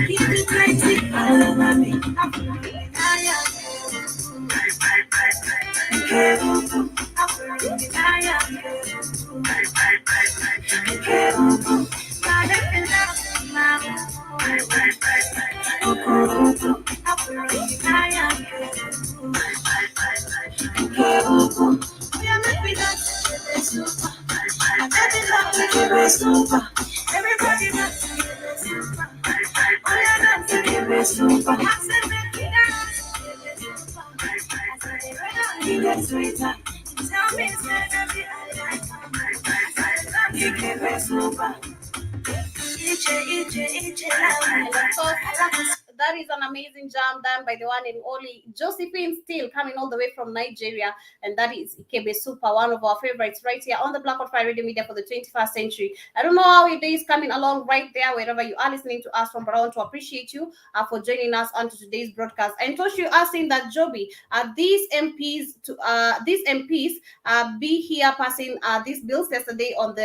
Give me plenty, all over me. I'm feeling tired. Everybody wants to give me super. Oh, yeah, that's to give me super. I said, make it dance. You get sweeter. Tell me, say, baby, I like you give me super. That is an amazing jam done by the one and only Josephine Steele, coming all the way from Nigeria, and that is Ikebe Super, one of our favorites right here on the Black Fire Radio Media for the 21st century. I don't know how your day is coming along right there, wherever you are listening to us from, but I want to appreciate you for joining us on to today's broadcast. And Tosh, you are saying that, Joby, these MPs be here passing these bills yesterday on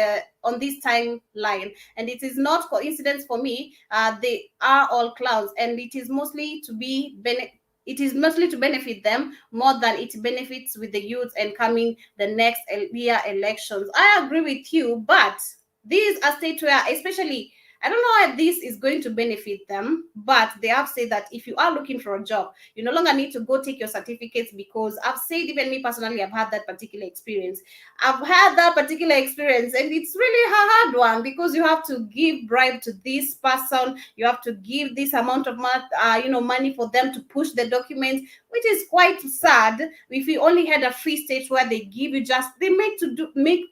this timeline, and it is not coincidence for me. They are all clowns, and it is mostly to benefit them more than it benefits with the youth and coming the next year elections. I agree with you, but these are states where, especially, I don't know if this is going to benefit them, but they have said that if you are looking for a job, you no longer need to go take your certificates, because I've said, even me personally, I've had that particular experience. And it's really a hard one, because you have to give bribe to this person, you have to give this amount of money for them to push the documents, which is quite sad. If we only had a free state where they give you they make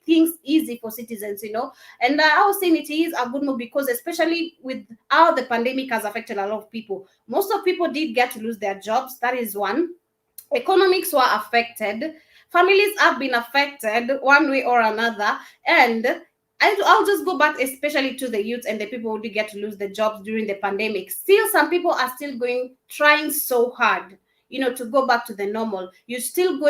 things easy for citizens, And I was saying it is a good move, because especially with how the pandemic has affected a lot of people. Most of people did get to lose their jobs. That is one. Economics were affected. Families have been affected one way or another. And I'll just go back especially to the youth and the people who did get to lose their jobs during the pandemic. Still, some people are still trying so hard. to go back to the normal. You're still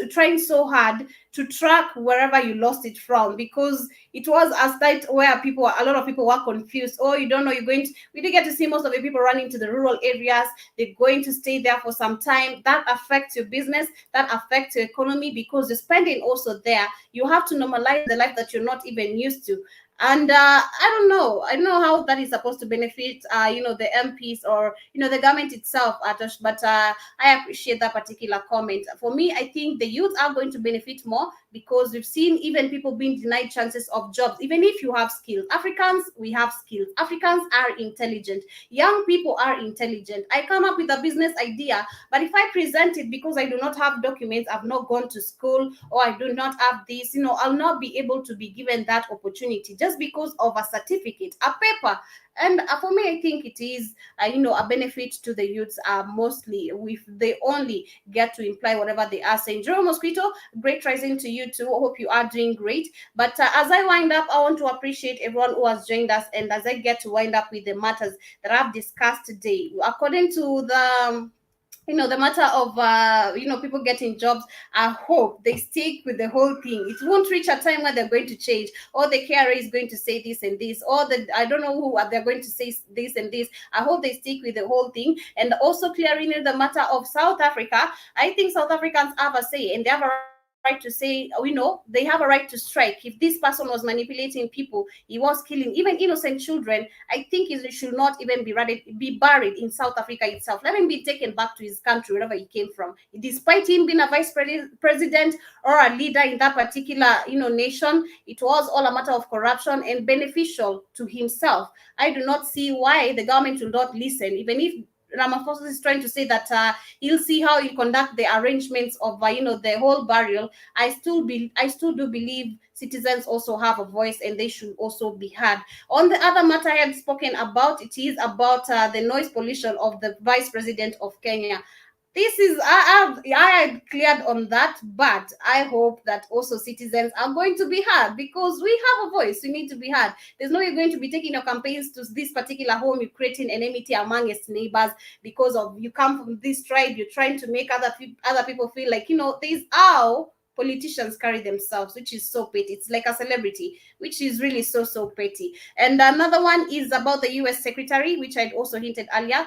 trying so hard to track wherever you lost it from, because it was a state where a lot of people were confused. Oh, you don't know, we did get to see most of the people running to the rural areas. They're going to stay there for some time. That affects your business, that affects your economy, because you're spending also there. You have to normalize the life that you're not even used to. And I don't know how that is supposed to benefit the MPs or the government itself, Atosh, but I appreciate that particular comment. For me, I think the youth are going to benefit more, because we've seen even people being denied chances of jobs. Even if you have skills, Africans, we have skills. Africans are intelligent. Young people are intelligent. I come up with a business idea, but if I present it, because I do not have documents, I've not gone to school, or I do not have this, I'll not be able to be given that opportunity just because of a certificate, a paper. And for me, I think it is, a benefit to the youths, mostly, if they only get to imply whatever they are saying. Jerome Mosquito, great rising to you too. Hope you are doing great. But as I wind up, I want to appreciate everyone who has joined us. And as I get to wind up with the matters that I've discussed today, according to the matter of people getting jobs, I hope they stick with the whole thing. It won't reach a time where they're going to change, or the KRA is going to say this and this, or I don't know who they're going to say this and this. I hope they stick with the whole thing. And also clearing the matter of South Africa, I think South Africans have a say, and they have a right to say, they have a right to strike. If this person was manipulating people, he was killing even innocent children, I think he should not even be buried in South Africa itself. Let him be taken back to his country, wherever he came from. Despite him being a vice president or a leader in that particular nation, it was all a matter of corruption and beneficial to himself. I do not see why the government will not listen, even if Ramaphosa is trying to say that he'll see how you conduct the arrangements of the whole burial. I still do believe citizens also have a voice, and they should also be heard. On the other matter I had spoken about, it is about the noise pollution of the vice president of Kenya. This is I cleared on that, but I hope that also citizens are going to be heard, because we have a voice. We need to be heard. There's no way you're going to be taking your campaigns to this particular home, you're creating enmity among its neighbors because of you come from this tribe. You're trying to make other people feel like this is how politicians carry themselves, which is so petty. It's like a celebrity, which is really so petty. And another one is about the US secretary, which I'd also hinted earlier,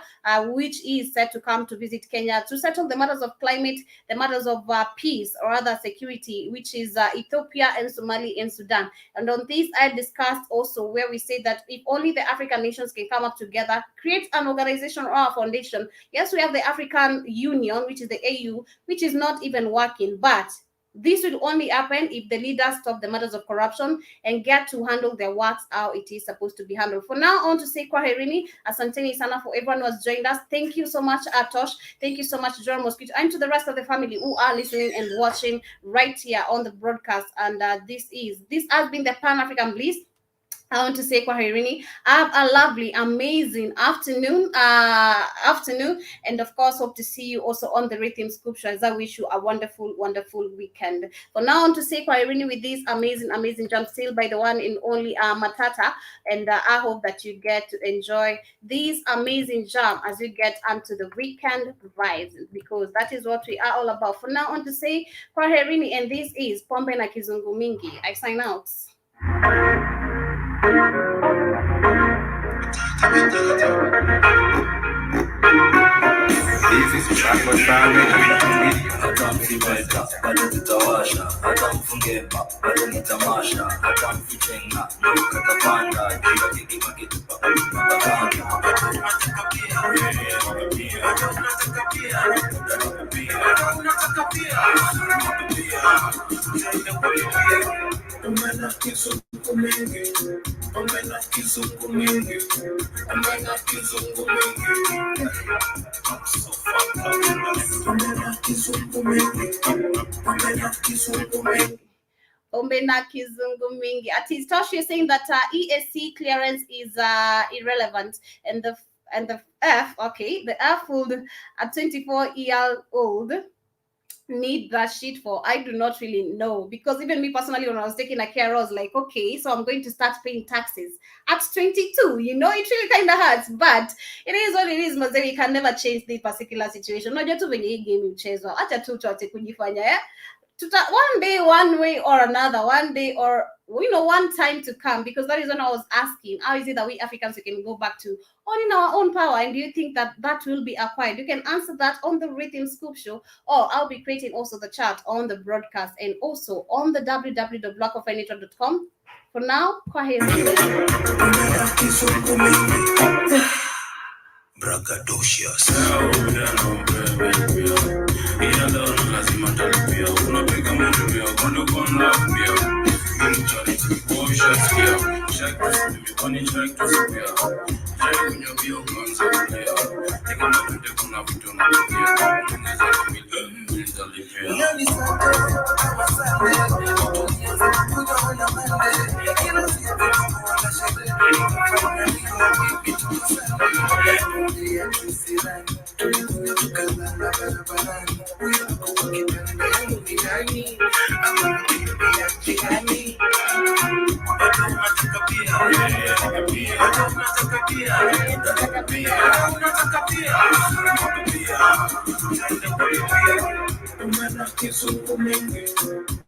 which is set to come to visit Kenya to settle the matters of climate, the matters of peace or other security, which is Ethiopia and Somalia and Sudan. And on this, I discussed also where we say that if only the African nations can come up together, create an organization or a foundation. Yes, we have the African Union, which is the AU, which is not even working, but this will only happen if the leaders stop the matters of corruption and get to handle their works how it is supposed to be handled. For now, I want to say kwaherini, asanteni sana for everyone who has joined us. Thank you so much, Atosh. Thank you so much, John Mosquito, and to the rest of the family who are listening and watching right here on the broadcast. And this has been the Pan-African Bliss. I want to say kwaherini. Have a lovely, amazing afternoon, and of course, hope to see you also on the Rhythm Scoop Show. As I wish you a wonderful, wonderful weekend. For now, I want to say kwaherini with this amazing jump still by the one and only Matata, and I hope that you get to enjoy this amazing jam as you get onto the weekend vibes, because that is what we are all about. For now, I want to say kwaherini, and this is Pombe na Kizungu Mingi. I sign out. Hata mkiweka bado tutawasha, hata mfungepa bado ni tamasha, hata mkichenga na ukatapanda kila kikima kitupa Ombena Kizungu Mingi. At his Tosh, you're saying that ESC clearance is irrelevant, and the F, okay, the F would, at 24-year-old, need that shit for? I do not really know, because even me personally, when I was taking a care, I was like, okay, so I'm going to start paying taxes at 22. You know, it really kind of hurts, but it is what it is. Mazee, we can never change the particular situation. Unajua tu venye hii game mchezo, acha tu chote kujifanya one day, one way or another, one day or one time to come, because that is when I was asking, how is it that we Africans we can go back to owning our own power, and do you think that that will be acquired? You can answer that on the Rhythm Scoop Show, or I'll be creating also the chat on the broadcast and also on the www.blackofenitra.com. For now, kwaheri. Braggadocious. Iyalo lazima talipia, unapiga marudio kondo kona pia. Mentality cautious here. Check this, mimi check this here. Check unyobio kwanza kulea. Tika marudio kuna vitu na kukia. Unaweza kumiliki, nitalipia. Yani sante, awasane. Tunyeze kuja wana mande. Kila siya betu kuwana shebre. Kufanya niyo kipi tukusane. Tulia kisirani. Tulia tukazana barabarani. Uya kuwa kitanda yangu ni nani. Ama mkimbia jirani. Watu unataka pia. Watu unataka pia. Unataka pia. Unataka pia. Unataka pia. Unataka pia. Unataka pia.